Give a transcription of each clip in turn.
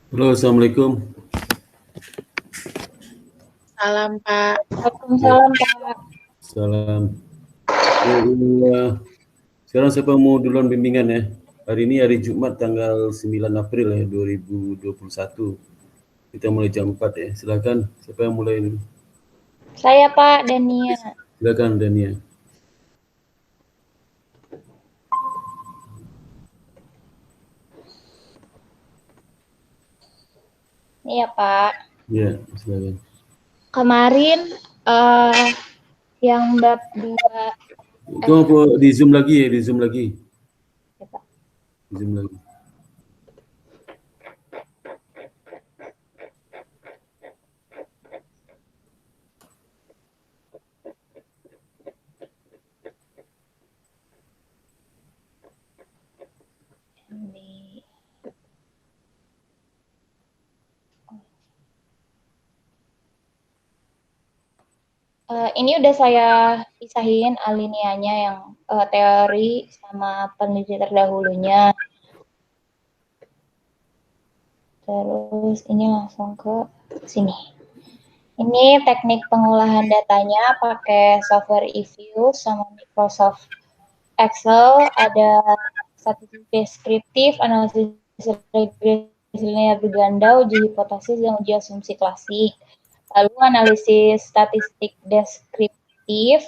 Halo, Assalamualaikum. Salam Pak. Ya, Waalaikumsalam Pak. salam. Ya, sekarang siapa mau duluan bimbingan ya? Hari ini hari Jumat tanggal 9 April ya, 2021. Kita mulai jam 4 ya. Silakan, siapa yang mulai dulu? Saya Pak Dania. Silakan, Dania. Iya Pak. Ya, silakan. Kemarin yang bab 2 Itu apa di Zoom lagi ya, di Zoom lagi. ya, Pak. Di Zoom lagi. Di- ini udah saya pisahin alineanya yang teori sama peneliti terdahulunya. Terus ini langsung ke sini. Ini teknik pengolahan datanya pakai software eView sama Microsoft Excel, ada statistik deskriptif, analisis regresi linear berganda, uji hipotesis, dan uji asumsi klasik. Lalu analisis statistik deskriptif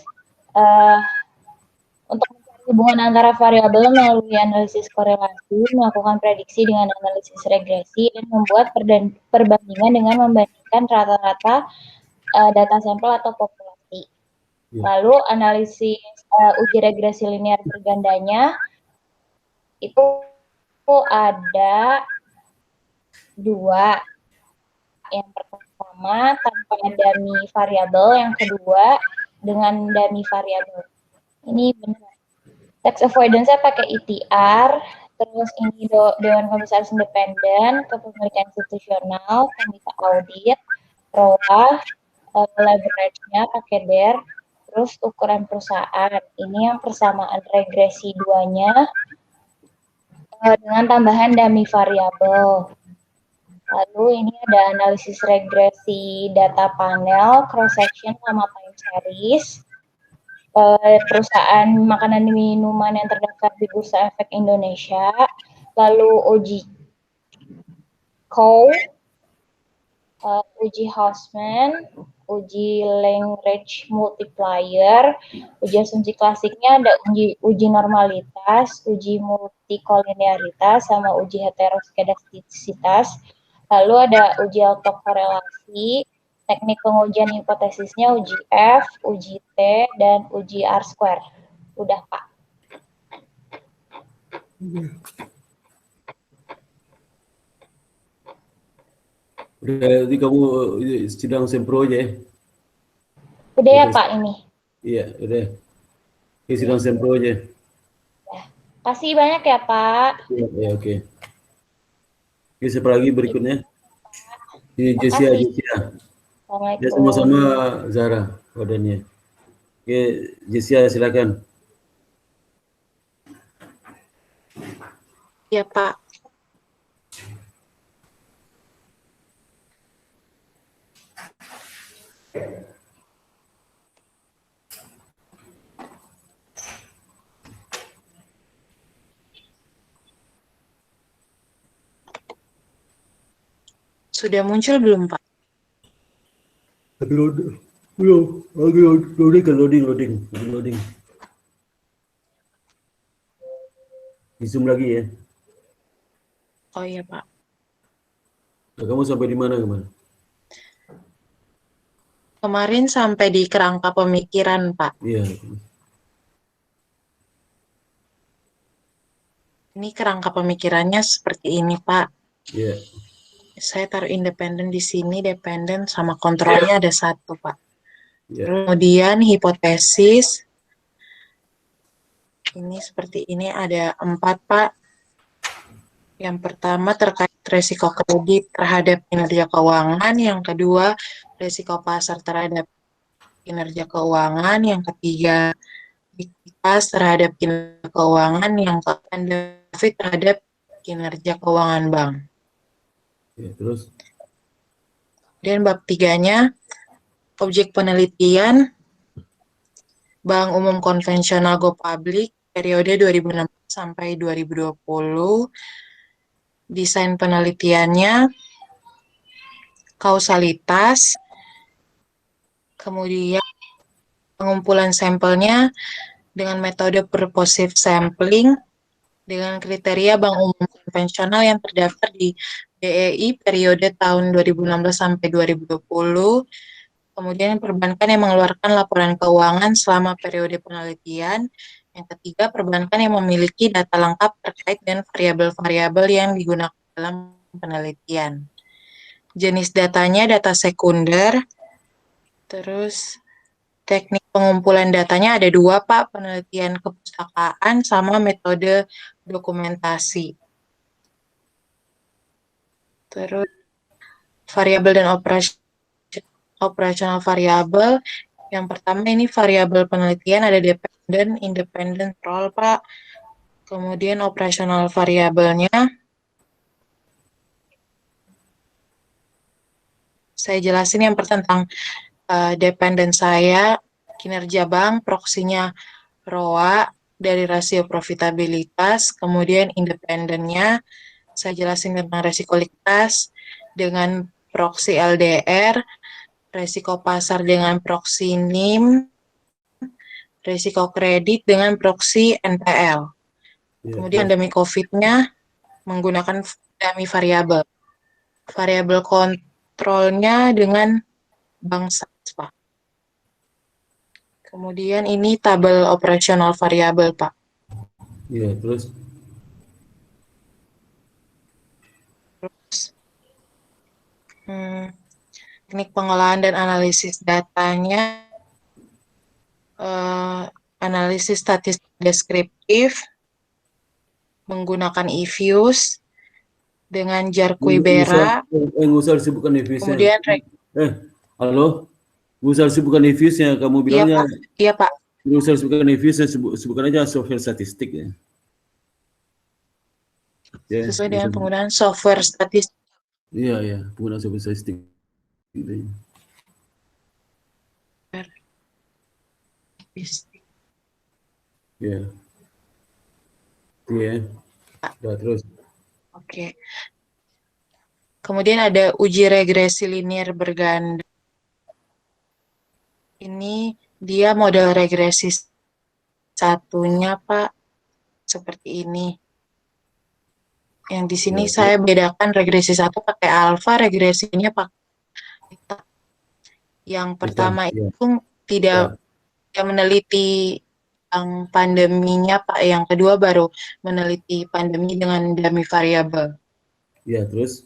untuk mencari hubungan antara variabel melalui analisis korelasi, melakukan prediksi dengan analisis regresi, dan membuat perbandingan dengan membandingkan rata-rata data sampel atau populasi. Lalu analisis uji regresi linear bergandanya itu ada 2. Yang pertama tanpa dummy variabel, yang kedua dengan dummy variabel. Ini benar. Tax avoidance-nya pakai ETR, terus ini Dewan Komisaris Independen, Kepemilikan Institusional, Komite Audit, ROA, leverage-nya pakai DER, terus ukuran perusahaan. Ini yang persamaan regresi 2-nya dengan tambahan dummy variabel. Lalu ini ada analisis regresi data panel, cross section sama time series. Perusahaan makanan dan minuman yang terdaftar di Bursa Efek Indonesia. Lalu uji Coe, uji Hausman, uji Lagrange multiplier, uji asumsi klasiknya ada uji normalitas, uji multikolinearitas, sama uji heteroskedastisitas. Lalu ada uji autokorelasi, teknik pengujian hipotesisnya uji F, uji T, dan uji R-square. Udah, Pak. Berarti kamu sidang sempro aja ya? Udah ya, Pak, ini. Iya, udah. Ini sidang sempro aja. Ya. Kasih banyak ya, Pak. Ya, oke. Oke, siapa lagi berikutnya? Ini Jessia. Assalamualaikum. Ya, sama-sama Zara badannya. Oke, Jessia silakan. Ya Pak. Sudah muncul belum Pak? Loading. Di Zoom lagi ya. Oh iya Pak. Nah, kamu sampai di mana kemarin? Kemarin sampai di kerangka pemikiran Pak. Iya. Ini kerangka pemikirannya seperti ini Pak. Iya. Saya taruh independen di sini, dependen sama kontrolnya ada 1 Pak. Iya. Kemudian hipotesis. Ini seperti ini ada 4 Pak. Yang pertama terkait resiko kredit terhadap kinerja keuangan, yang kedua resiko pasar terhadap kinerja keuangan, yang ketiga likuiditas terhadap kinerja keuangan, yang keempat terhadap kinerja keuangan bank. Ya, terus? Kemudian bab 3-nya, objek penelitian, Bank Umum Konvensional Go Public, periode 2016 sampai 2020, desain penelitiannya, kausalitas, kemudian pengumpulan sampelnya dengan metode purposive sampling, dengan kriteria bank umum konvensional yang terdaftar di BEI periode tahun 2016 sampai 2020, kemudian perbankan yang mengeluarkan laporan keuangan selama periode penelitian, yang ketiga perbankan yang memiliki data lengkap terkait dengan variabel-variabel yang digunakan dalam penelitian. Jenis datanya data sekunder, terus teknik pengumpulan datanya ada 2, Pak, penelitian kepustakaan sama metode dokumentasi. Terus variabel dan operasional variabel. Yang pertama ini variabel penelitian ada dependent, independent role, Pak. Kemudian operasional variabelnya saya jelasin yang pertama tentang dependent saya, kinerja bank, proksinya ROA dari rasio profitabilitas, kemudian independennya saya jelasin tentang resiko likuiditas dengan proksi LDR, resiko pasar dengan proksi NIM, resiko kredit dengan proksi NPL. Ya, Kemudian terus? demi COVID-nya menggunakan dummy variabel. Variabel kontrolnya dengan bank size, Pak. Kemudian ini tabel operasional variabel, Pak. Ya, terus? Teknik pengolahan dan analisis datanya, analisis statistik deskriptif menggunakan eViews dengan Jarquibera, Nggak usah disebutkan Eviusnya. kemudian Halo? Nggak usah disebutkan Eviusnya, kamu iya bilangnya. Pak, iya Pak, Nggak usah disebutkan Eviusnya, sebutkan aja software statistik ya. Ya, sesuai dengan penggunaan software statistik. iya, penggunaan software statistik. Gitu ya. Ya, itu ya. Udah, terus. Oke. Kemudian ada uji regresi linear berganda. Ini dia model regresi satunya, Pak, seperti ini. Yang di sini Ya, saya bedakan regresi satu pakai alfa, regresinya pakai beta. Yang pertama ya, itu tidak meneliti yang pandeminya, Pak. Yang kedua baru meneliti pandemi dengan dummy variabel. ya, terus.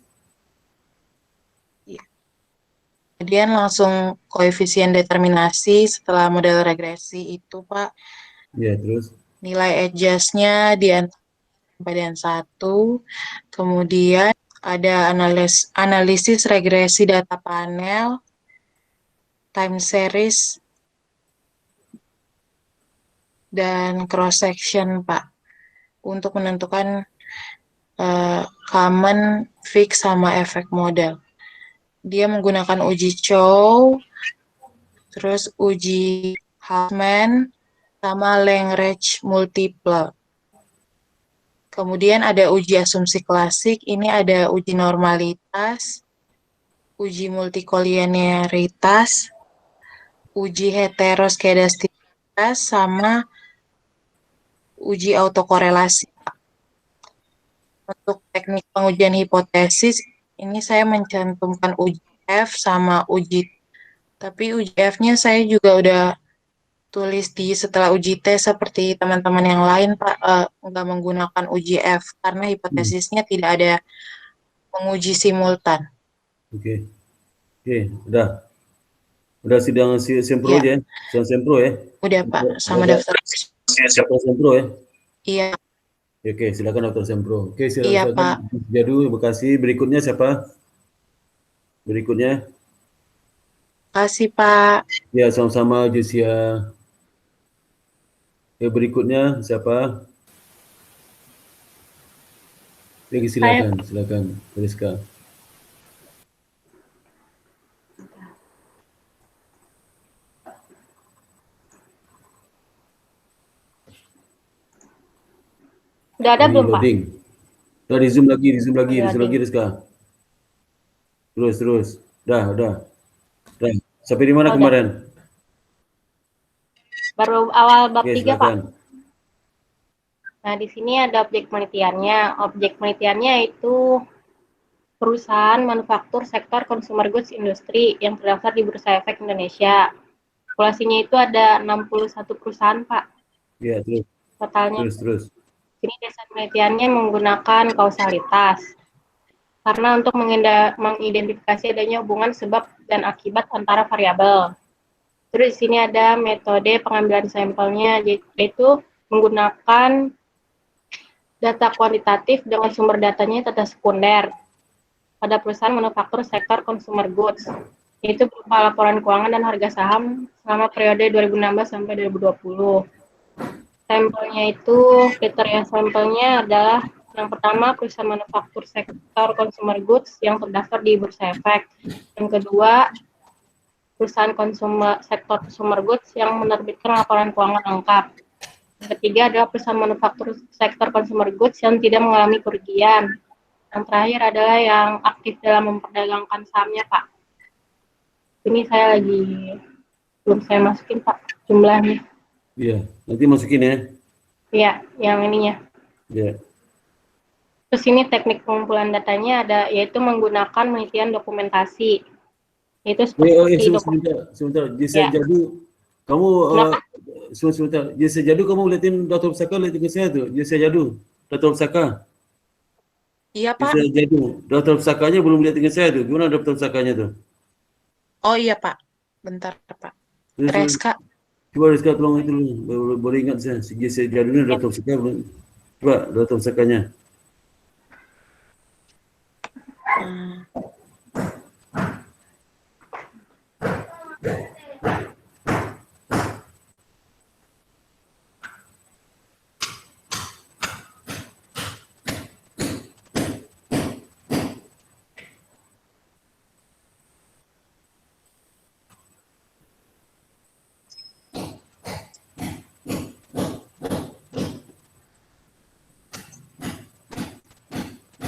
Kemudian langsung koefisien determinasi setelah model regresi itu, Pak. Ya, terus. Nilai adjust-nya di sampai dengan 1. Kemudian ada analisis regresi data panel, time series, dan cross section, Pak, untuk menentukan common, fix, sama efek model. Dia menggunakan uji Chow, terus uji Huffman, sama Lagrange multiple. Kemudian ada uji asumsi klasik, ini ada uji normalitas, uji multikolinearitas, uji heteroskedastisitas, sama uji autokorelasi. Untuk teknik pengujian hipotesis, ini saya mencantumkan uji F sama uji, tapi uji F-nya saya juga udah tulis di setelah uji T seperti teman-teman yang lain, Pak, nggak menggunakan uji F karena hipotesisnya tidak ada menguji simultan. Oke, udah. Udah sidang sempro Ya, aja ya. Sidang sempro ya. udah Pak, sama Ada daftar. daftar sempro ya. Iya, Oke, silakan daftar sempro. Oke, iya silakan Pak. Jadu, Bekasi. Berikutnya siapa? Berikutnya? Kasih Pak. Ya, sama-sama Josia. Oke, berikutnya siapa? Oke, silakan, Rizka. Udah ada belum, Pak? Loading. Udah di zoom lagi, Udah loading. Rizka. Terus. Udah. Sampai di mana Udah. kemarin? Baru awal bab Oke, 3, Pak. silakan. Nah, di sini ada objek penelitiannya. Objek penelitiannya itu perusahaan manufaktur sektor consumer goods industri yang terdaftar di Bursa Efek Indonesia. Populasinya itu ada 61 perusahaan, Pak. Ya, terus. Totalnya. Terus. Ini dasar penelitiannya menggunakan kausalitas. Karena untuk mengidentifikasi adanya hubungan sebab dan akibat antara variabel. Terus di sini ada metode pengambilan sampelnya, yaitu menggunakan data kuantitatif dengan sumber datanya data sekunder pada perusahaan manufaktur sektor consumer goods, yaitu berupa laporan keuangan dan harga saham selama periode 2016 sampai 2020. Sampelnya itu, kriteria sampelnya adalah yang pertama perusahaan manufaktur sektor consumer goods yang terdaftar di Bursa Efek. Yang kedua, perusahaan sektor consumer goods yang menerbitkan laporan keuangan lengkap. Yang ketiga adalah perusahaan manufaktur sektor consumer goods yang tidak mengalami kerugian. Yang terakhir adalah yang aktif dalam memperdagangkan sahamnya, Pak. Ini saya belum saya masukin, Pak, jumlahnya. Iya, nanti masukin ya. Iya, yang ininya. Iya. Terus ini teknik pengumpulan datanya ada, yaitu menggunakan penelitian dokumentasi. Yaitu seperti sebentar. Jasa Jadu, kamu sebentar. Jasa Jadu kamu liatin Dr. Saka liatin ke saya tuh. Jasa Jadu, Dr. Saka. Iya, Pak. Jasa Jadu, Dr. Sakanya belum liatin ke saya tuh. Gimana Dr. Sakanya tuh? Oh iya, Pak. Bentar, Pak. Terus, Reska. coba Rizka tolong itu dulu. Boleh ingat saya. Si Jasa Jadu ini Dr. Saka belum. Coba Dr. Sakanya.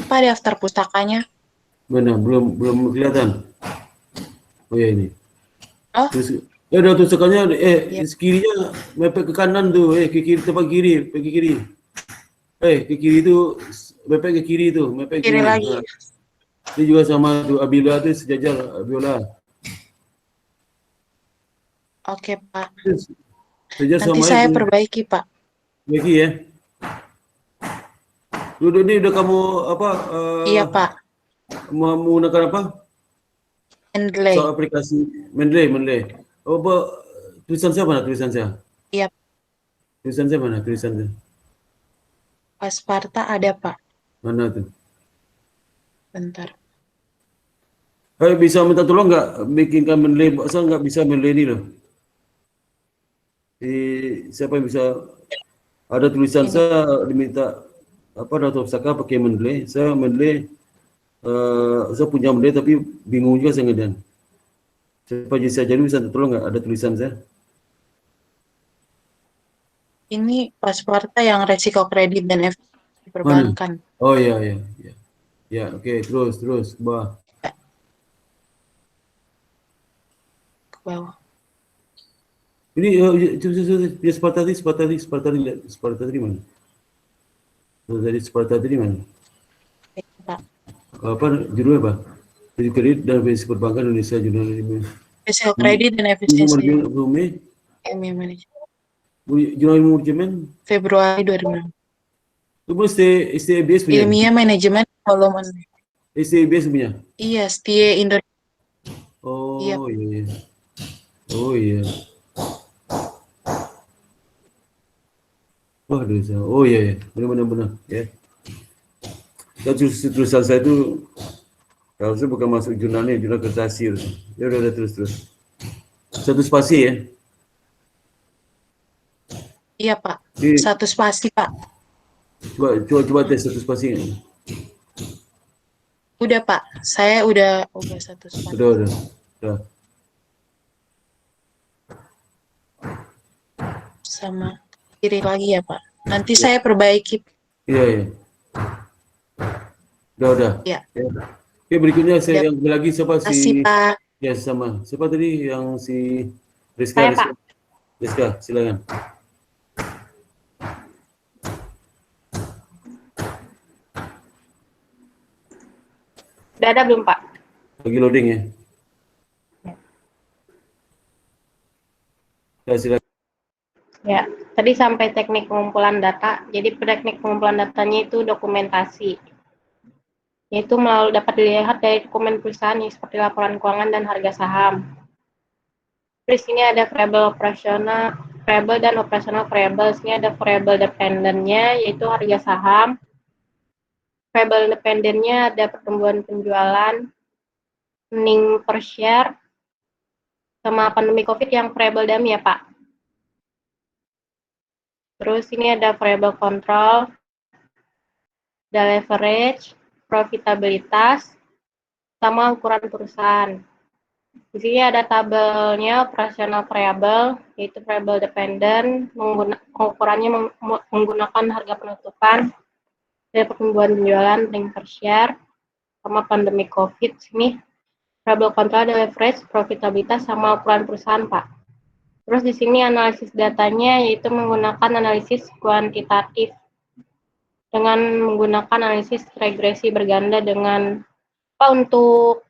Pak, daftar pustakanya. Mana? Belum kelihatan. Oh ya ini. Oh. Terus, Dr. Sakanya, Ya. kirinya mepet ke kanan tuh. Ke kiri, tempat kiri, ke kiri. Ke kiri itu, mepet ke kiri itu, mepet Kiri lagi. Ini juga sama tuh, Abila itu sejajar, Abiola. Oke, Pak. Sejajar Nanti sama saya itu. perbaiki, Pak. Perbaiki ya. Ini udah kamu apa? Iya, Pak. Menggunakan apa? Mendeley. Soal aplikasi Mendeley. Oh, apa? Tulisan saya mana? Tulisan saya. Iya. Tulisan saya mana? Tulisan saya. Pasparta ada, Pak. Mana tuh? Bentar. Bisa minta tolong nggak bikinkan Mendeley? Saya nggak bisa Mendeley ini loh. Siapa yang bisa? Ada tulisan Ini. saya diminta apa Dr. Saka pakai Mendeley. Saya Mendeley, saya punya Mendeley tapi bingung juga saya ngedan. Siapa Jasa Jadu bisa tolong nggak? Ada tulisan saya. Ini Pasparta yang resiko kredit dan efisiensi perbankan. Oh iya. Ya, oke, terus ke bawah. Ke bawah. Ini Sparta tadi mana? Sparta tadi mana? Pak. Apa judulnya apa? Jadi kredit dan efisiensi perbankan Indonesia jurnal ini. Resiko kredit dan efisiensi. Jurnal manajemen Februari 2006. itu pun STABS punya. Ilmiah manajemen volume. STABS punya. Iya, STIE Indonesia. Oh Iya. iya. Oh iya. Oh iya. Benar ya. Tulisan saya itu harusnya bukan masuk jurnalnya, jurnal kertas. Ya udah terus. Satu spasi ya. Iya, Pak. Satu spasi, Pak. Coba tes satu spasi. Udah, Pak. Saya udah satu spasi. Udah. Sama kiri lagi ya, Pak. Nanti saya perbaiki. Iya, iya. Udah. Ya, Ya. Oke, berikutnya ada yang lagi siapa kasih si Pak. ya sama. Siapa tadi yang si Saya, Rizka, Pak. silakan. Udah ada belum, Pak? Lagi loading ya. Ya, silakan. Ya, tadi sampai teknik pengumpulan data. Jadi teknik pengumpulan datanya itu dokumentasi. Yaitu melalui dapat dilihat dari dokumen perusahaan seperti laporan keuangan dan harga saham. Terus ini ada variable dan operasional variable. Ini ada variable dependennya yaitu harga saham. Variable dependennya ada pertumbuhan penjualan, earning per share, sama pandemi COVID yang variable dummy ya Pak. Terus ini ada variable control, ada leverage, profitabilitas, sama ukuran perusahaan. Di sini ada tabelnya operasional variable, yaitu variable dependent, ukurannya menggunakan harga penutupan, dari pertumbuhan penjualan, earning per share, sama pandemi COVID. Sini variable control ada leverage, profitabilitas, sama ukuran perusahaan, Pak. Terus di sini analisis datanya yaitu menggunakan analisis kuantitatif dengan menggunakan analisis regresi berganda dengan Pak untuk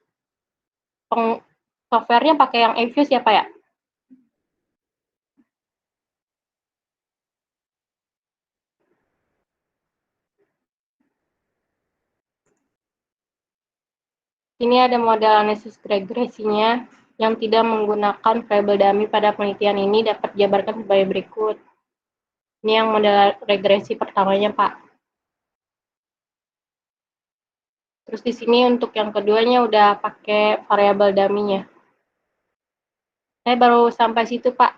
softwarenya pakai yang Evius ya Pak ya? Ini ada model analisis regresinya yang tidak menggunakan variable dummy pada penelitian ini dapat dijabarkan sebagai berikut. Ini yang model regresi pertamanya, Pak. Terus di sini untuk yang keduanya udah pakai variable dummy-nya. Saya baru sampai situ, Pak.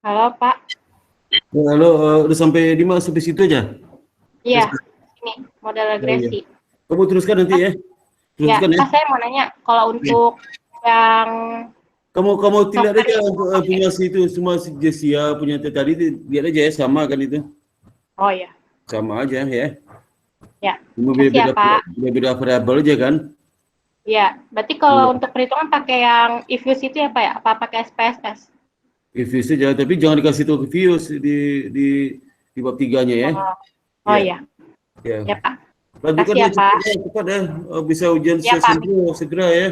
Halo, Pak. Ya, halo, udah sampai di mana? Sampai situ aja? Iya, ini model Ya, regresi. ya. Kamu teruskan nanti ya. Ya, Teruskan ya. Pak, saya mau nanya, kalau untuk yang Kamu lihat software aja itu punya itu semua si Jessia punya tadi lihat aja ya sama kan itu. oh ya, Sama aja ya. ya. Cuma Kasih ya, Pak. beda variabel aja kan. Ya, berarti kalau Iya. untuk perhitungan pakai yang Evius itu ya, Pak ya? Apa pakai SPSS? Views aja, tapi jangan dikasih tahu ke views di bab 3-nya ya. Oh Ya, iya, ya. ya Pak. Lanjutkan Kasih ya, ya Pak. cepat ya. Bisa ujian Ya, Pak. segera ya.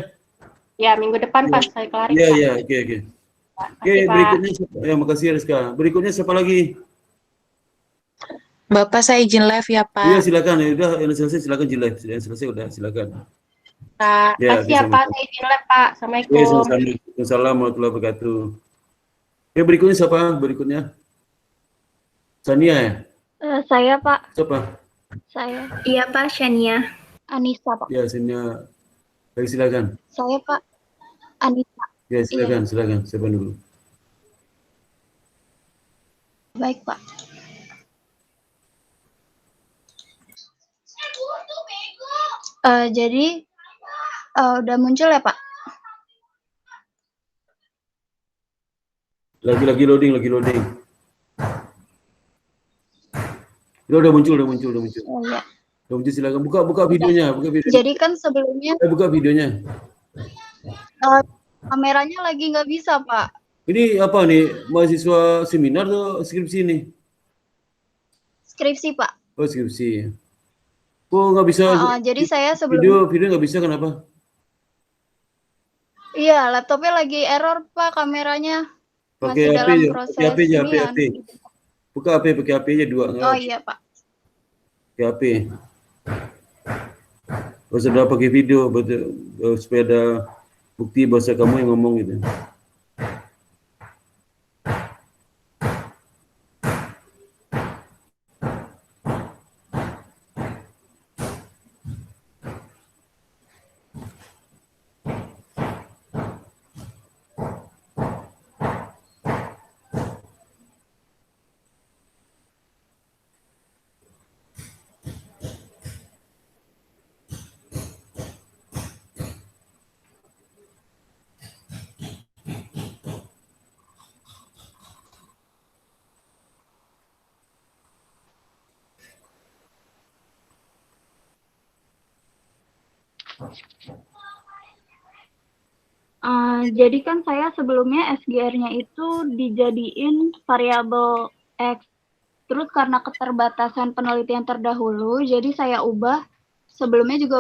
Ya, minggu depan Ya, pas saya kelarin, ya, Pak. ya, oke. Pak. Oke, Kasih, Pak. berikutnya ya makasih Rizka. Berikutnya siapa lagi? Bapak saya izin live ya Iya, Pak. silakan. Ya udah, yang selesai silakan jilid. Yang selesai udah silakan. Pak. Ya, Kasih ya, Pak. sama-sama. Saya izin live, Pak. Ya, Assalamualaikum. sama-sama. Assalamualaikum warahmatullahi wabarakatuh. Ya, berikutnya siapa? Berikutnya Sania ya? Saya Pak, Siapa? saya Iya Pak, Shania. Anissa Pak. Ya, Sania. Baik, silakan. Saya Pak Anissa. Ya, Iya, silakan. Siapa dulu? baik Pak. Jadi udah muncul ya Pak? Lagi loading. Ya, udah muncul. Oh iya. Udah muncul, silakan buka videonya, Jadi kan sebelumnya buka videonya. kameranya lagi nggak bisa Pak. Ini apa nih? Mahasiswa seminar atau skripsi nih? Skripsi Pak. Oh, skripsi. Kok nggak bisa Jadi saya sebelum video nggak bisa kenapa? iya laptopnya lagi error Pak kameranya. Pakai Masih HP dalam aja, proses pakai HP aja, inian. HP. Buka HP, pakai HP aja dua. Oh iya Pak. Pakai HP. Harus ada pakai video supaya ada bukti bahasa kamu yang ngomong gitu. Jadi kan saya sebelumnya SGR-nya itu dijadiin variabel X. Terus karena keterbatasan penelitian terdahulu, jadi saya ubah. Sebelumnya juga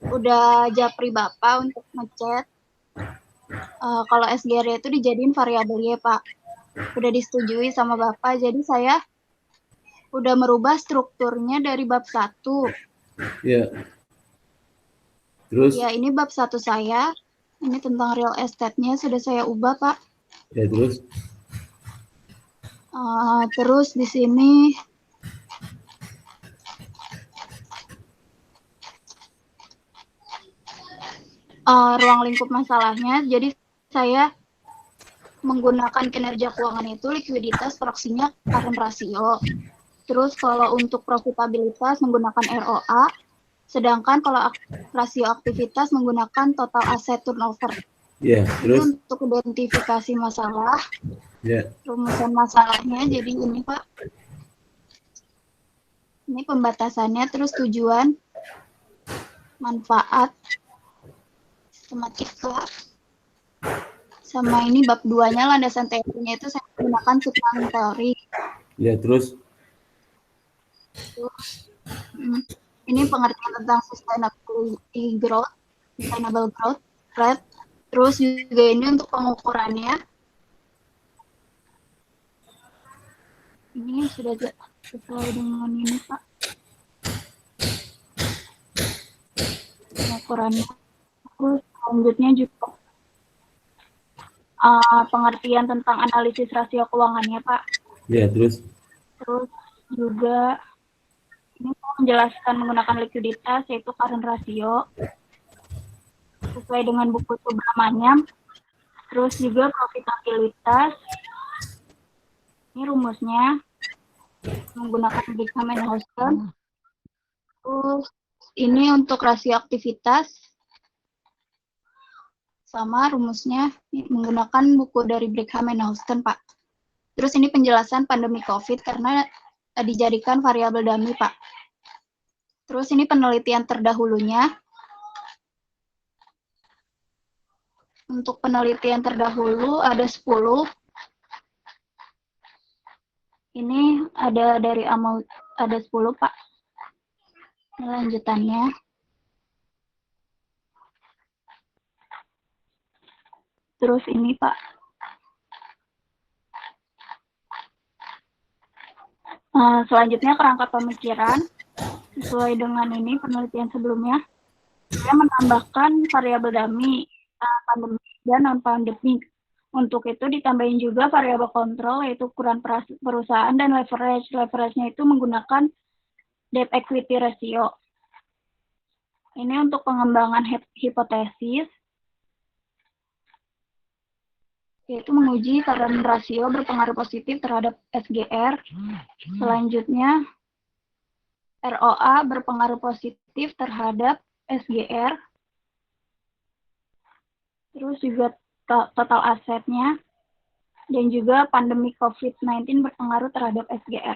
udah japri Bapak untuk ngechat. Kalau SGR itu dijadiin variabel Y, Pak. Udah disetujui sama Bapak, jadi saya udah merubah strukturnya dari bab 1. Ya. Terus? Ya, ini bab 1 saya. Ini tentang real estate-nya sudah saya ubah, Pak. Ya, terus? Terus di sini ruang lingkup masalahnya, jadi saya menggunakan kinerja keuangan itu likuiditas proksinya current ratio. Terus kalau untuk profitabilitas menggunakan ROA, sedangkan kalau rasio aktivitas menggunakan total asset turnover. Ya, terus? Itu untuk identifikasi masalah. Ya. Rumusan masalahnya jadi ini, Pak. Ini pembatasannya, terus tujuan, manfaat, tematika, sama ini bab 2-nya landasan teorinya itu saya menggunakan Sutran teori. Ya, terus? Ini pengertian tentang sustainable growth rate. Terus juga ini untuk pengukurannya. Ini sudah sesuai dengan ini, Pak. Pengukurannya. Terus selanjutnya juga pengertian tentang analisis rasio keuangannya, Pak. Ya, terus? Terus juga ini menjelaskan menggunakan likuiditas, yaitu current ratio, sesuai dengan buku Subramanyam. Terus juga profitabilitas, ini rumusnya, menggunakan Brigham and Houston. Terus ini untuk rasio aktivitas, sama rumusnya menggunakan buku dari Brigham and Houston, Pak. Terus ini penjelasan pandemi COVID karena dijadikan variabel dummy, Pak. Terus ini penelitian terdahulunya. Untuk penelitian terdahulu ada 10. Ini ada dari ada 10, Pak. Ini lanjutannya. Terus ini, Pak. Selanjutnya kerangka pemikiran. Sesuai dengan ini penelitian sebelumnya, saya menambahkan variabel dummy, pandemik dan non-pandemik. Untuk itu ditambahin juga variabel kontrol, yaitu ukuran perusahaan dan leverage. Leverage-nya itu menggunakan debt equity ratio. Ini untuk pengembangan hipotesis, yaitu menguji current rasio berpengaruh positif terhadap SGR. Selanjutnya, ROA berpengaruh positif terhadap SGR. Terus juga total asetnya. Dan juga pandemi COVID-19 berpengaruh terhadap SGR.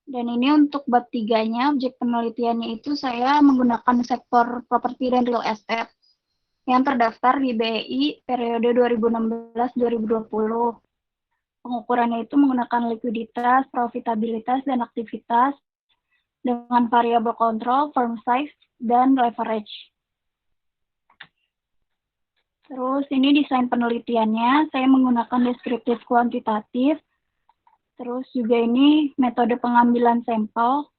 Dan ini untuk bab 3-nya, objek penelitiannya itu saya menggunakan sektor properti dan real estate yang terdaftar di BEI periode 2016-2020. Pengukurannya itu menggunakan likuiditas, profitabilitas, dan aktivitas dengan variabel kontrol, firm size, dan leverage. Terus ini desain penelitiannya, saya menggunakan deskriptif kuantitatif. Terus juga ini metode pengambilan sampel.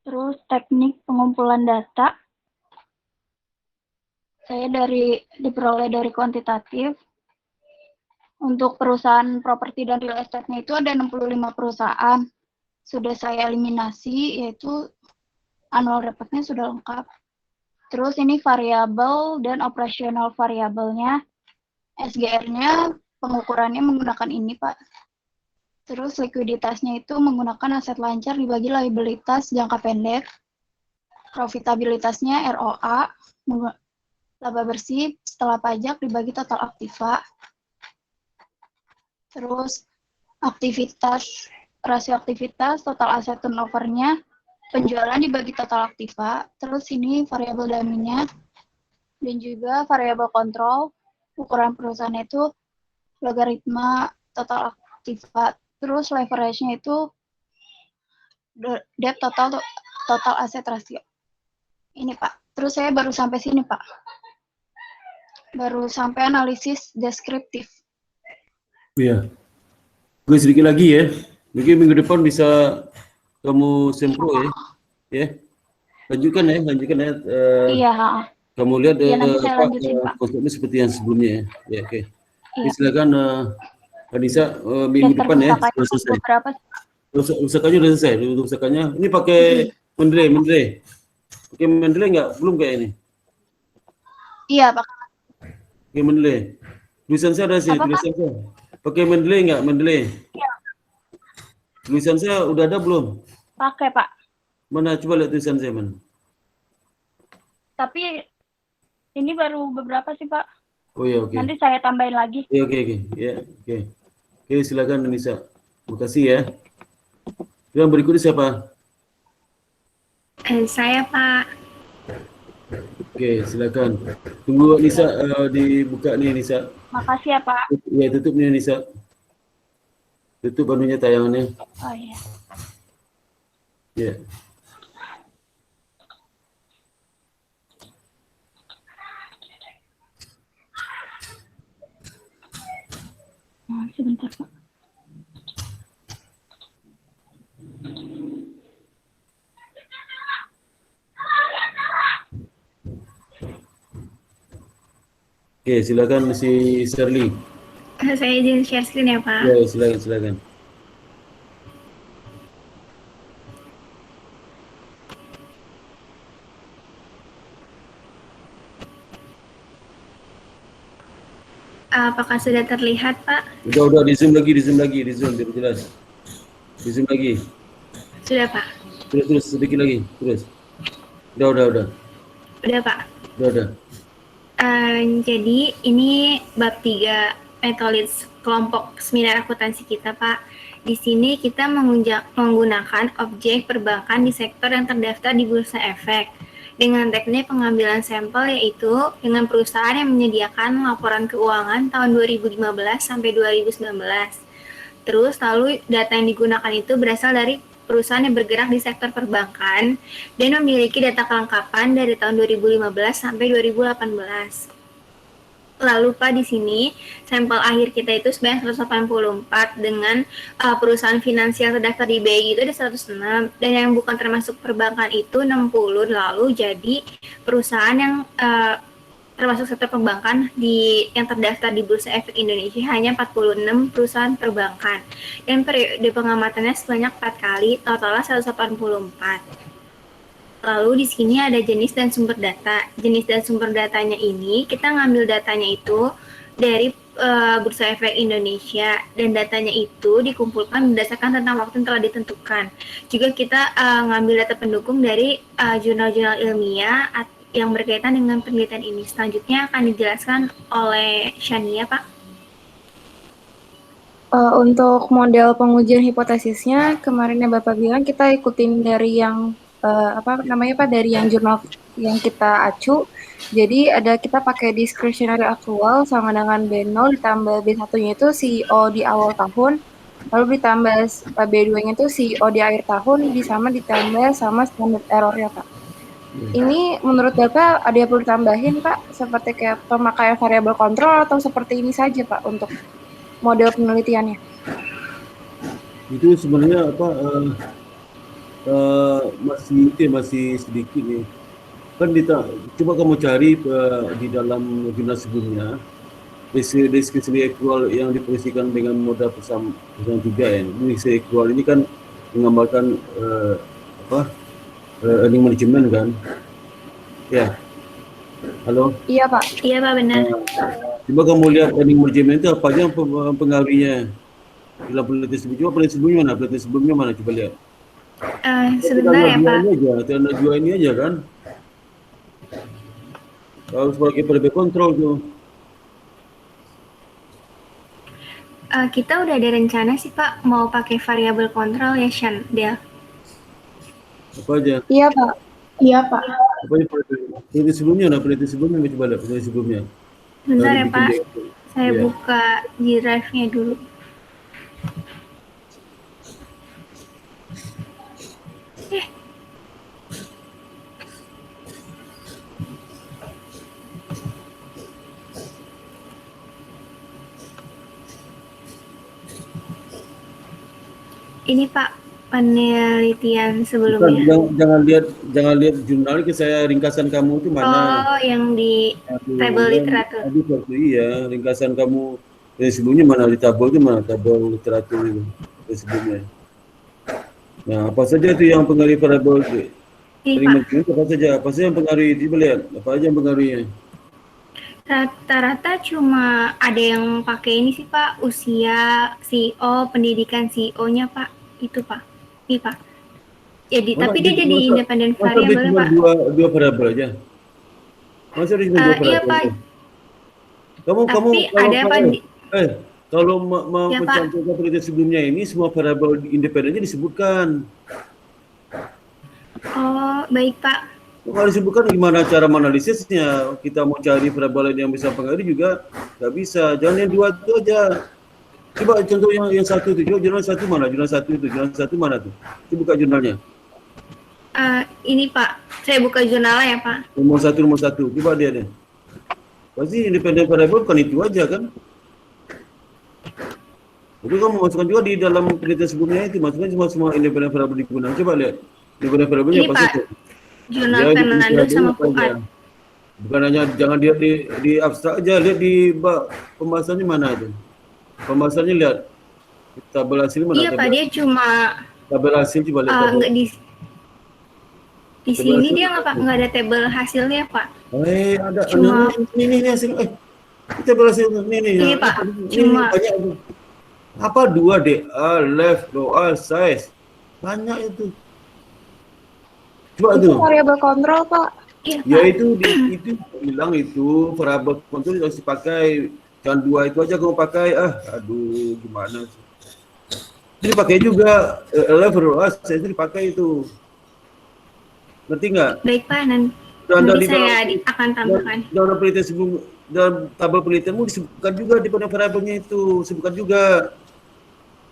Terus teknik pengumpulan data. Saya diperoleh dari kuantitatif. Untuk perusahaan properti dan real estate-nya itu ada 65 perusahaan. Sudah saya eliminasi, yaitu annual report-nya sudah lengkap. Terus ini variabel dan operasional variabelnya. SGR-nya pengukurannya menggunakan ini, Pak. Terus likuiditasnya itu menggunakan aset lancar dibagi liabilitas jangka pendek. Profitabilitasnya ROA, laba bersih setelah pajak dibagi total aktiva. Terus aktivitas rasio aktivitas, total aset turnover-nya, penjualan dibagi total aktiva, terus ini variabel dummy-nya, dan juga variabel kontrol, ukuran perusahaan itu logaritma total aktiva, terus leverage-nya itu debt total aset rasio. Ini Pak, terus saya baru sampai sini Pak. Baru sampai analisis deskriptif. Iya. Gue sedikit lagi ya. Mungkin minggu depan bisa kamu sempro ya. Ya. Lanjutkan ya. Iya, Kamu lihat iya, nanti saya lanjutin, Pak. konsepnya seperti yang sebelumnya ya. Ya, oke. Iya. Silakan Anissa, minggu depan ya sudah selesai. Beberapa? Usahakannya sudah selesai. Usahakannya ini pakai Mendeley. Pakai Mendeley nggak? Belum kayak ini. Iya, Pak. Pakai Mendeley. Tulisan saya ada sih. Tulisan saya. Pakai Mendeley nggak? Mendeley. Iya. Tulisan saya udah ada belum? Pakai, Pak. Mana? Coba lihat tulisan saya mana. Tapi ini baru beberapa sih, Pak. Oh ya, oke. Nanti saya tambahin lagi. Ya, oke. Ya, oke. Oke, silakan Anissa. Terima kasih ya. Yang berikutnya siapa? Saya, Pak. Oke, silakan. Tunggu Nisa dibuka nih Nisa. Makasih ya, Pak. Ya, tutup nih Nisa. Tutup anunya tayangannya. Oh iya. Ya. Sebentar, Pak. Oke, silakan si Shirley. Saya izin share screen ya, Pak. Ya, silakan. Apakah sudah terlihat, Pak? Udah di zoom lagi, biar jelas. Di zoom lagi. Sudah, Pak. Terus sedikit lagi, terus. Udah. Udah, Pak. Udah. Jadi ini bab 3 metode kelompok seminar akuntansi kita, Pak. Di sini kita menggunakan objek perbankan di sektor yang terdaftar di Bursa Efek dengan teknik pengambilan sampel, yaitu dengan perusahaan yang menyediakan laporan keuangan tahun 2015 sampai 2019. Terus lalu data yang digunakan itu berasal dari perusahaan yang bergerak di sektor perbankan dan memiliki data kelengkapan dari tahun 2015 sampai 2018. Lalu Pak, di sini sampel akhir kita itu sebanyak 184 dengan perusahaan finansial terdaftar di BI itu ada 106 dan yang bukan termasuk perbankan itu 60, lalu jadi perusahaan yang termasuk sektor perbankan yang terdaftar di Bursa Efek Indonesia hanya 46 perusahaan perbankan dan periode pengamatannya sebanyak 4 kali, totalnya 184. Lalu di sini ada jenis dan sumber data. Jenis dan sumber datanya ini kita ngambil datanya itu dari Bursa Efek Indonesia dan datanya itu dikumpulkan berdasarkan tentang waktu yang telah ditentukan. Juga kita ngambil data pendukung dari jurnal-jurnal ilmiah yang berkaitan dengan penelitian ini. Selanjutnya akan dijelaskan oleh Shania, Pak. Untuk model pengujian hipotesisnya, kemarinnya Bapak bilang kita ikutin dari yang dari yang jurnal yang kita acu. Jadi kita pakai discretionary accrual sama dengan B0 ditambah B1-nya itu CEO di awal tahun, lalu ditambah B2-nya itu CEO di akhir tahun, ditambah sama standard error-nya, Pak. Ini menurut Bapak ada yang perlu ditambahin, Pak? Seperti kayak pemakaian variabel kontrol atau seperti ini saja, Pak, untuk model penelitiannya? Itu sebenarnya masih sedikit nih. Kan coba kamu cari di dalam jurnal sebelumnya deskripsi accrual yang diposisikan dengan modal perusahaan 3 ya. Deskripsi accrual ini kan menggambarkan earning management kan? Ya. Halo? Iya, Pak. Iya, Pak, benar. Coba kamu lihat earning management itu apa aja pengaruhnya dalam penelitian sebelumnya. Penelitian sebelumnya mana? Coba lihat. Sebentar ya, Pak. Tanda dua ini aja kan. Harus pakai variabel kontrol tuh. Kita udah ada rencana sih Pak mau pakai variabel kontrol ya Shan, Del. Apa aja? Iya, Pak. Iya, Pak. Apa aja penelitian sebelumnya? Nah, penelitian sebelumnya coba lihat penelitian sebelumnya. Bentar Lalu ya bikin Pak, deh. saya Iya. buka G-Drive-nya dulu. Ini Pak, penelitian Bukan, sebelumnya. jangan lihat jurnal ke saya, ringkasan kamu itu mana? Oh, yang di tabel literatur. Tadi waktu iya, ringkasan kamu dari sebelumnya mana di tabel itu mana tabel literatur itu dari sebelumnya. Nah, apa saja itu yang pengaruhi variabel itu? Ini Pak, Apa saja yang pengaruhi? Coba lihat, apa aja yang pengaruhinya? rata-rata cuma ada yang pakai ini sih Pak, usia CEO, pendidikan CEO-nya Pak, itu Pak. Ini Pak. Jadi, tapi dia jadi independen Masa dia variabel cuma Pak. dua variabel aja? Masa dia cuma dua variabel? Iya Pak, aja? Kamu tapi ada Pak. Kalau mau Ya, Pak. mencantumkan penelitian sebelumnya ini semua variabel independennya disebutkan. Oh, baik Pak. Kalau disebutkan gimana cara menganalisisnya? Kita mau cari variabel yang bisa pengaruh juga nggak bisa. Jangan yang dua itu aja. Coba contoh yang satu itu. Coba jurnal satu mana? Jurnal satu mana tuh? Coba buka jurnalnya. Ini Pak, saya buka jurnalnya ya Pak. Nomor satu. Coba dia deh. Pasti independen variabel bukan itu aja kan? Itu kamu masukkan juga di dalam penelitian sebelumnya itu. Masukkan semua independen variabel digunakan. Coba lihat. Independen variabelnya Ini apa Pak, saja? jurnal Ya, Fernando sama Fuad. Bukan hanya jangan lihat di abstrak aja, lihat di pembahasannya mana itu. Pembahasannya lihat tabel hasil mana? Iya Pak, dia cuma tabel hasil coba lihat tabel. nggak di Tabel sini hasil. dia nggak ada tabel hasilnya Pak. Ada. Cuma- Ini hasil. Ini tabel hasil ini. Iya, Pak. Ini Cuma- banyak itu. Apa 2DA, left, lower, size. Banyak itu. Coba Itu tuh. variabel kontrol, Pak. Iya Ya Pak. itu bilang itu variabel kontrol harus dipakai. Jangan dua itu aja kamu pakai. Aduh, gimana sih? Ini pakai juga level saya itu dipakai itu. Ngerti nggak? Baik Pak, nanti saya akan tambahkan. Dalam penelitian sebelum dalam tabel penelitianmu disebutkan juga di pada variabelnya itu, sebutkan juga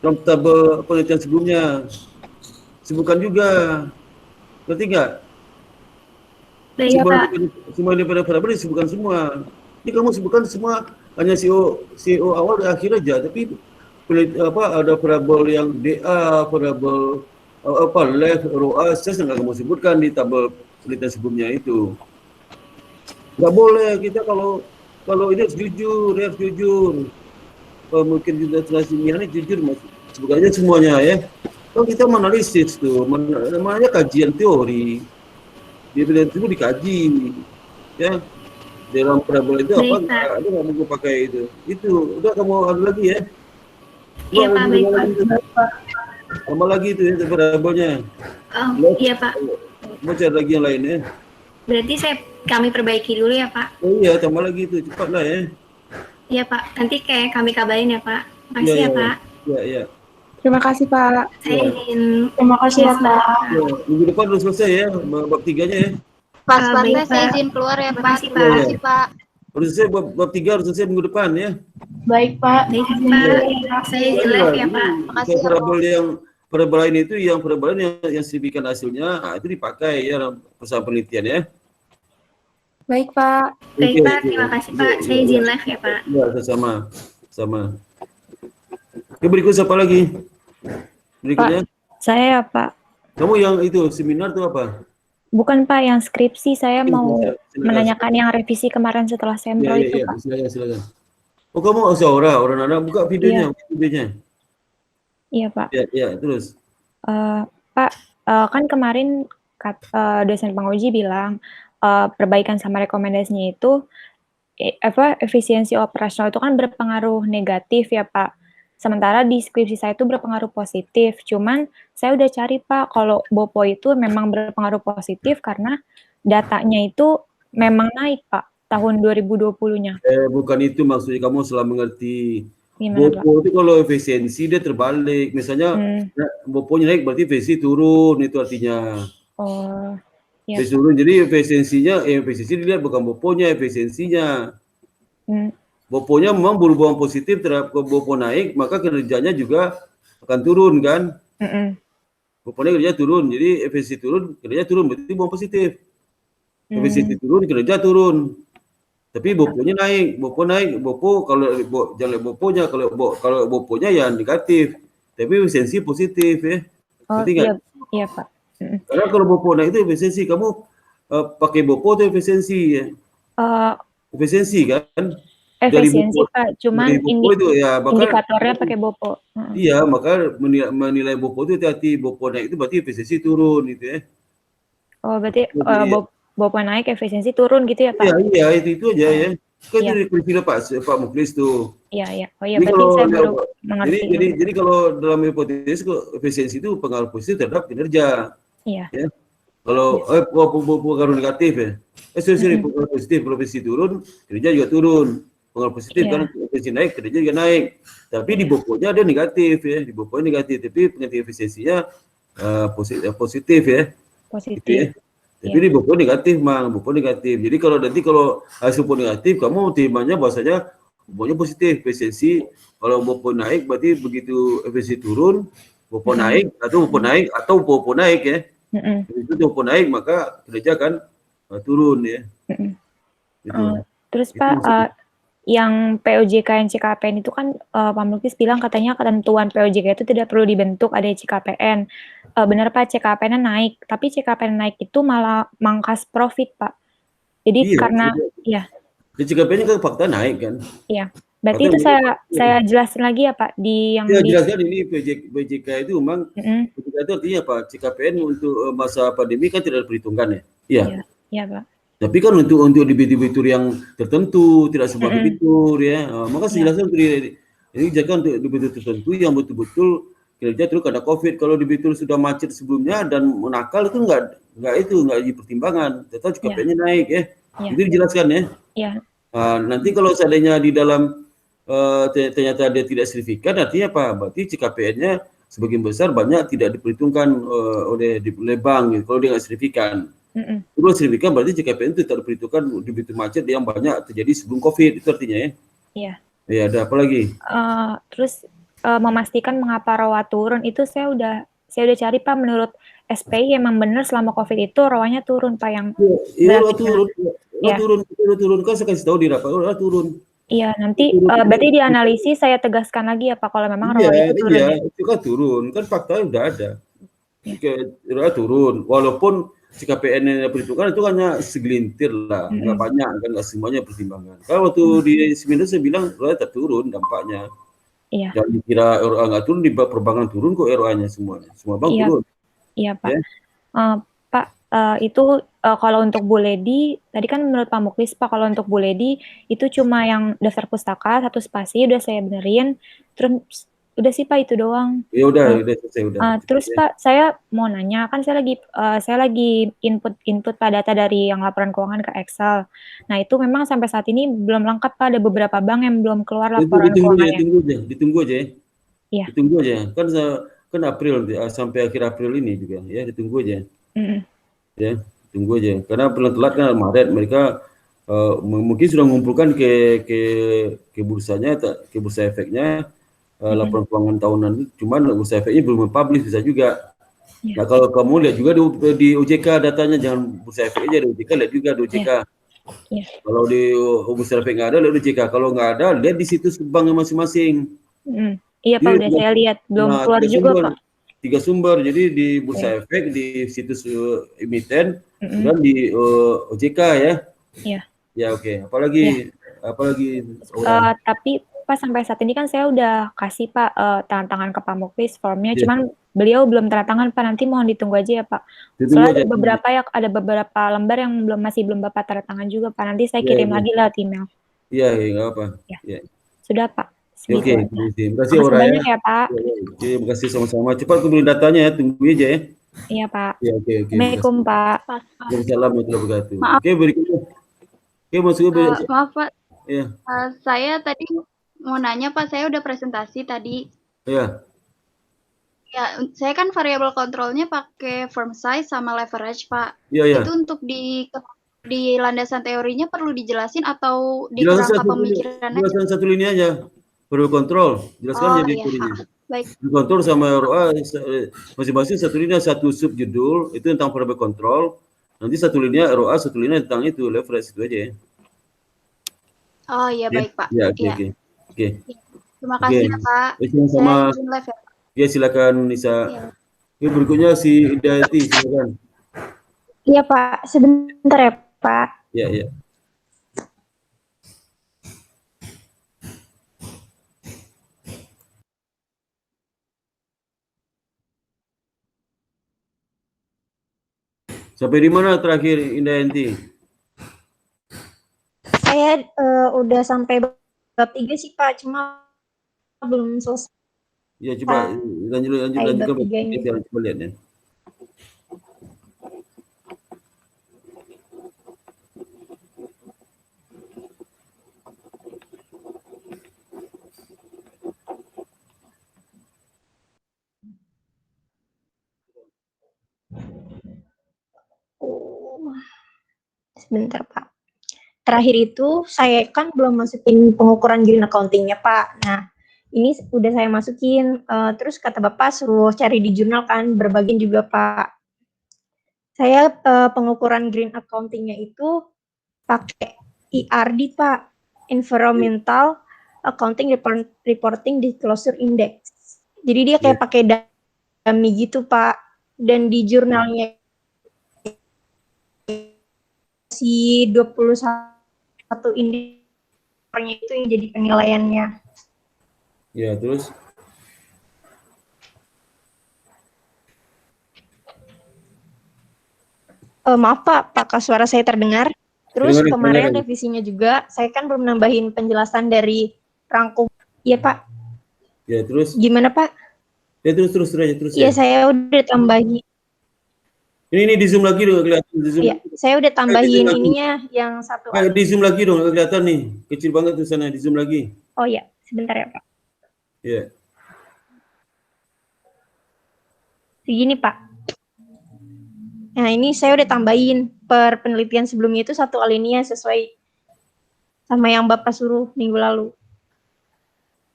dalam tabel penelitian sebelumnya, sebutkan juga. Ngerti nggak? Baik Pak. Semua ini pada variabel disebutkan semua. Ini kamu sebutkan semua hanya CEO awal dan akhir aja, tapi ada variabel yang DA, variabel left, row A, saya nggak kamu sebutkan di tabel penelitian sebelumnya itu. Nggak boleh kita kalau ini harus jujur. Mungkin juga translasinya ini jujur mas, sebutkannya semuanya ya. Kalau kita menganalisis tuh, namanya kajian teori, di penelitian itu dikaji, ya. Dalam variabel itu apa? Ada nggak mau pakai itu? Itu udah kamu ada lagi ya? Iya Pak, baik Pak. Tambah lagi itu ya variabelnya. Oh, iya Pak. Mau cari lagi yang lain ya? Berarti kami perbaiki dulu ya Pak. Oh iya, tambah lagi itu, cepat lah ya. Iya Pak, nanti kami kabarin ya Pak. Makasih ya Pak. Iya. Terima kasih, Pak. Saya izin. Terima kasih ya, Pak. Ya, minggu depan udah selesai ya, bab 3-nya ya. Pas baik, banget Pak. saya izin keluar ya, Pak. Makasih, Terima Pak. kasih, Pak. Harus selesai bab 3 harus selesai minggu depan ya. Baik, Pak. Baik Pak, saya izin live ya Pak. Makasih ya, Variabel lain itu yang signifikan hasilnya, itu dipakai ya dalam perusahaan penelitian ya. Baik, Pak. Baik Pak, terima kasih Pak. Saya izin live ya Pak. Ya, sama. Oke, berikut siapa lagi? Berikutnya. Saya ya Pak. Kamu yang itu seminar tuh apa? Bukan Pak, yang skripsi. Saya mau Silakan. menanyakan yang revisi kemarin setelah sempro itu Pak. Silakan. Oh, kamu orang anak buka videonya, Iya Pak. Ya, terus. Pak, kan kemarin dosen penguji bilang perbaikan sama rekomendasinya itu efisiensi operasional itu kan berpengaruh negatif ya Pak. Sementara di skripsi saya itu berpengaruh positif. Cuman saya udah cari Pak, kalau BOPO itu memang berpengaruh positif karena datanya itu memang naik Pak tahun 2020-nya. Bukan itu maksudnya, kamu salah mengerti. Gimana, Pak? Bopo itu kalau efisiensi dia terbalik. Misalnya boponya naik berarti efisiensi turun, itu artinya. Oh, ya. Efisiensi turun. Jadi efisiensi dilihat bukan boponya, efisiensinya. Boponya memang berhubungan positif terhadap bopo naik, maka kinerjanya juga akan turun kan? Boponya kerja turun, jadi efisiensi turun, kerja turun, berarti bopo positif. Efisiensi turun, kinerja turun. Tapi boponya naik, bopo kalau jangan boponya, kalau boponya ya negatif, tapi efisiensi positif ya. Oh iya, iya Pak. Karena kalau bopo naik itu efisiensi, kamu pakai bopo itu efisiensi ya. Efisiensi kan? Efisiensi Pak, cuman itu, ya, indikatornya pakai bopo. Iya, maka menilai bopo itu hati-hati, bopo naik itu berarti efisiensi turun gitu ya. Oh berarti bopo naik efisiensi turun gitu ya Pak? Iya, itu aja ya. Kan itu dipilih Pak Muklis tuh. Iya. Oh iya, berarti saya baru mengerti. Jadi kalau dalam hipotesis efisiensi itu pengaruh positif terhadap kinerja. Iya. Ya. Kalau pengaruh negatif ya. Pengaruh positif, kalau efisiensi turun, kinerja juga turun. Pengaruh positif kan efisiensi naik, kinerja juga naik. Tapi di boponya ada negatif ya. Di boponya negatif, tapi pengaruh efisiensinya positif ya. Positif. Gitu ya. Tapi di bopo negatif, bopo negatif. Jadi kalau hasil bopo negatif, kamu terimanya bahwasanya boponya positif, efisiensi. Kalau bopo naik, berarti begitu efisiensi turun, bopo naik atau bopo naik ya. Itu bopo naik, maka kinerja akan turun ya. Gitu. Terus Pak, yang POJK dan CKPN itu kan Pak Muklis bilang katanya ketentuan POJK itu tidak perlu dibentuk, ada CKPN. Benar Pak, CKPN naik, tapi CKPN naik itu malah mangkas profit Pak. Jadi karena CKPN kan fakta naik kan. Iya. Berarti itu saya jelasin lagi ya Pak di yang jelaskan ini POJK itu memang POJK itu artinya apa? CKPN untuk masa pandemi kan tidak diperhitungkan ya. Iya Pak. Tapi kan untuk debitur yang tertentu, tidak semua debitur ya. Maka saya jelaskan ini jaga untuk debitur tertentu yang betul-betul kinerja terus karena COVID. Kalau debitur sudah macet sebelumnya dan menakal itu enggak jadi pertimbangan. Tetap CKPN-nya naik ya. Itu dijelaskan ya. Iya. Nanti kalau seandainya di dalam ternyata dia tidak signifikan, artinya apa? Berarti CKPN-nya sebagian besar banyak tidak diperhitungkan oleh bank gitu, kalau dia nggak signifikan. Kalau signifikan berarti CKPN itu tidak diperhitungkan debitur macet yang banyak terjadi sebelum COVID, itu artinya ya. Iya. Ya, ada apa lagi? Terus memastikan mengapa ROA turun itu saya udah cari Pak, menurut SPI emang benar selama COVID itu ROA-nya turun Pak yang turun kan saya kasih tahu di rapat ROA turun. Iya, nanti berarti dianalisis saya tegaskan lagi ya Pak kalau memang ROA itu turun. Iya, itu kan turun, kan faktanya udah ada. ROA turun, walaupun CKPN yang perhitungan itu hanya segelintir lah, nggak banyak kan, nggak semuanya pertimbangan. Kalau waktu di seminar saya bilang ROA tak turun dampaknya. Iya. Jangan dikira ROA nggak turun, di perbankan turun kok ROA-nya semuanya, semua bank turun. Iya Pak. Pak, itu kalau untuk Bu Ledi, tadi kan menurut Pak Muklis Pak, kalau untuk Bu Ledi itu cuma yang daftar pustaka, 1 spasi udah saya benerin, terus udah sih Pak itu doang. Ya udah selesai udah. Terus Pak, saya mau nanya, kan saya lagi input Pak data dari yang laporan keuangan ke Excel. Nah itu memang sampai saat ini belum lengkap Pak, ada beberapa bank yang belum keluar laporan keuangannya. Ditunggu aja. Iya. Ditunggu aja. Kan April sampai akhir April ini juga ya, ditunggu aja. Ya, tunggu aja. Karena telat kan Maret mereka mungkin sudah mengumpulkan ke bursanya, ke bursa efeknya. Laporan keuangan tahunan, cuman bursa efeknya belum publish, bisa juga. Nah kalau kamu lihat juga di OJK datanya, jangan bursa efek aja, di OJK lihat juga di OJK. Kalau di bursa efek nggak ada, lihat di OJK. Kalau nggak ada, lihat di situs banknya masing-masing. Iya Pak, udah saya lihat, belum keluar juga Pak. 3 sumber, jadi di bursa efek, di situs emiten, dan di OJK ya. Iya. Ya oke. Apalagi. Tapi Pak sampai saat ini kan saya udah kasih Pak tanda tangan ke Pak Muklis formnya, cuman beliau belum tanda tangan Pak, nanti mohon ditunggu aja ya Pak. Soalnya ada beberapa lembar yang masih belum Bapak tanda tangan juga Pak, nanti saya kirim lagi lewat email. Iya, nggak apa. Ya. Sudah Pak. Oke, terima kasih Ora banyak ya Pak. Terima kasih sama-sama. Cepat kumpulin datanya ya, tunggu aja ya. Iya Pak. Ya, oke. Assalamualaikum Pak. Waalaikumsalam warahmatullahi wabarakatuh. Oke, berikutnya. Oke, masuk. Maaf Pak. Iya. Saya tadi mau nanya Pak, saya udah presentasi tadi. Ya, Ya, saya kan variabel kontrolnya pakai firm size sama leverage, Pak. ya. Itu untuk di landasan teorinya perlu dijelasin atau di Jelaskan kerangka pemikiran aja? jelaskan satu lini aja. Perlu kontrol. Jelaskan Oh jadi iya, teorinya. baik. Kontrol sama ROA masing-masing satu lini satu subjudul itu tentang variabel kontrol. Nanti satu lini ROA, satu lini tentang itu leverage itu aja ya. Oh iya, baik Pak. Ya, oke, Iya. oke. Terima kasih ya Pak. Sama Saya izin live ya. ya, silakan Nisa. Iya. Oke, berikutnya si Hidayati, silakan. Iya Pak, sebentar ya Pak. Ya. Sampai di mana terakhir Indayanti? Saya udah sampai bab 3 sih Pak, cuma belum selesai. Ya, coba lanjutkan bab 3 ini. sekarang, coba lihat ya. Sebentar Pak. Terakhir itu saya kan belum masukin pengukuran green accounting-nya Pak. Nah, ini udah saya masukin. Terus kata Bapak suruh cari di jurnal kan, berbagian juga Pak. Saya pengukuran green accounting-nya itu pakai ERD Pak, Environmental Accounting Reporting Disclosure Index. Jadi dia kayak pakai dummy gitu Pak. Dan di jurnalnya si 21 indikatornya itu yang jadi penilaiannya. Ya, terus? Maaf Pak, apakah suara saya terdengar? Terus Terdengar, kemarin terdengar. revisinya juga, saya kan belum nambahin penjelasan dari rangkum. Iya Pak. Ya, terus? Gimana Pak? Ya, terus aja. Iya, saya udah tambahin. Ini di zoom lagi dong, kelihatan di zoom. Iya, saya udah tambahin ininya yang satu. Di zoom lagi dong, kelihatan nih. Kecil banget tuh sana, di zoom lagi. Oh iya, sebentar ya Pak. Iya. Segini Pak. Nah, ini saya udah tambahin per penelitian sebelumnya itu satu alinea sesuai sama yang Bapak suruh minggu lalu.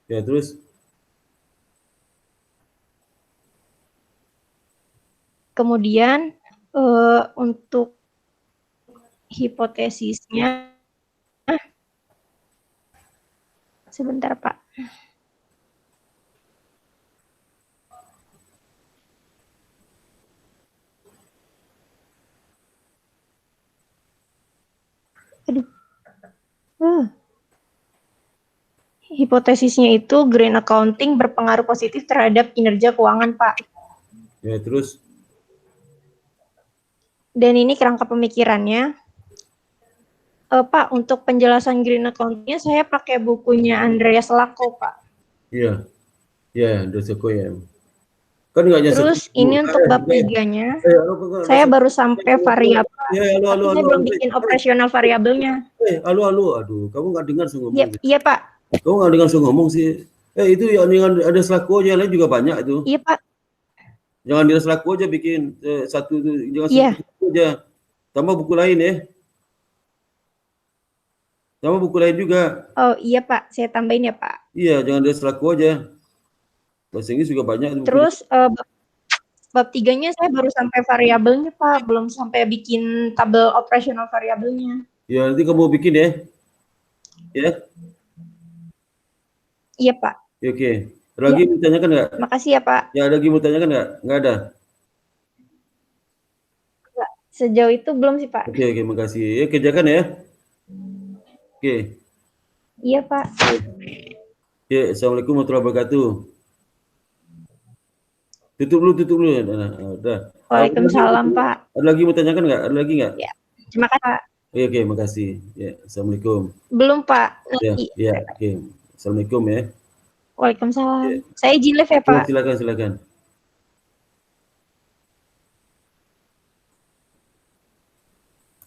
Ya, terus? Kemudian untuk hipotesisnya, sebentar Pak. Aduh. Hipotesisnya itu green accounting berpengaruh positif terhadap kinerja keuangan Pak. Ya, terus? Dan ini kerangka pemikirannya. Pak, untuk penjelasan green accounting-nya saya pakai bukunya Andreas Lacko, Pak. Iya. Ya, Doseko ya. Kan nggak nyasar. Terus ini untuk bab 3-nya, saya baru sampai variabel. Ya, Tapi saya belum bikin operasional variabelnya. Aduh, kamu nggak dengar saya ngomong. Iya, Pak. Kamu nggak dengar saya ngomong sih. Itu yang ada Selako aja, lain juga banyak itu. Iya, Pak. Jangan di Selako aja bikin satu itu, jangan satu aja. Tambah buku lain ya. Tambah buku lain juga. Oh iya Pak, saya tambahin ya Pak. Iya, jangan di Selako aja. Bahasa Inggris juga banyak. Terus bab 3-nya saya baru sampai variabelnya Pak, belum sampai bikin tabel operasional variabelnya. Ya, nanti kamu bikin ya. Ya. Iya Pak. Oke. Ada lagi mau tanyakan nggak? Makasih ya Pak. Ya, ada lagi mau tanyakan nggak? Nggak ada. Nggak, sejauh itu belum sih Pak. Oke, makasih. Ya, kerjakan ya. Oke. Iya Pak. Oke, Assalamualaikum warahmatullahi wabarakatuh. Tutup dulu. Udah. Waalaikumsalam Pak. Ada lagi mau tanyakan nggak? Ada lagi nggak? Ya. Terima kasih Pak. Oke, makasih. Ya, Assalamualaikum. Belum Pak. Ya, oke. Assalamualaikum ya. Waalaikumsalam. Saya izin live ya Pak. Silakan.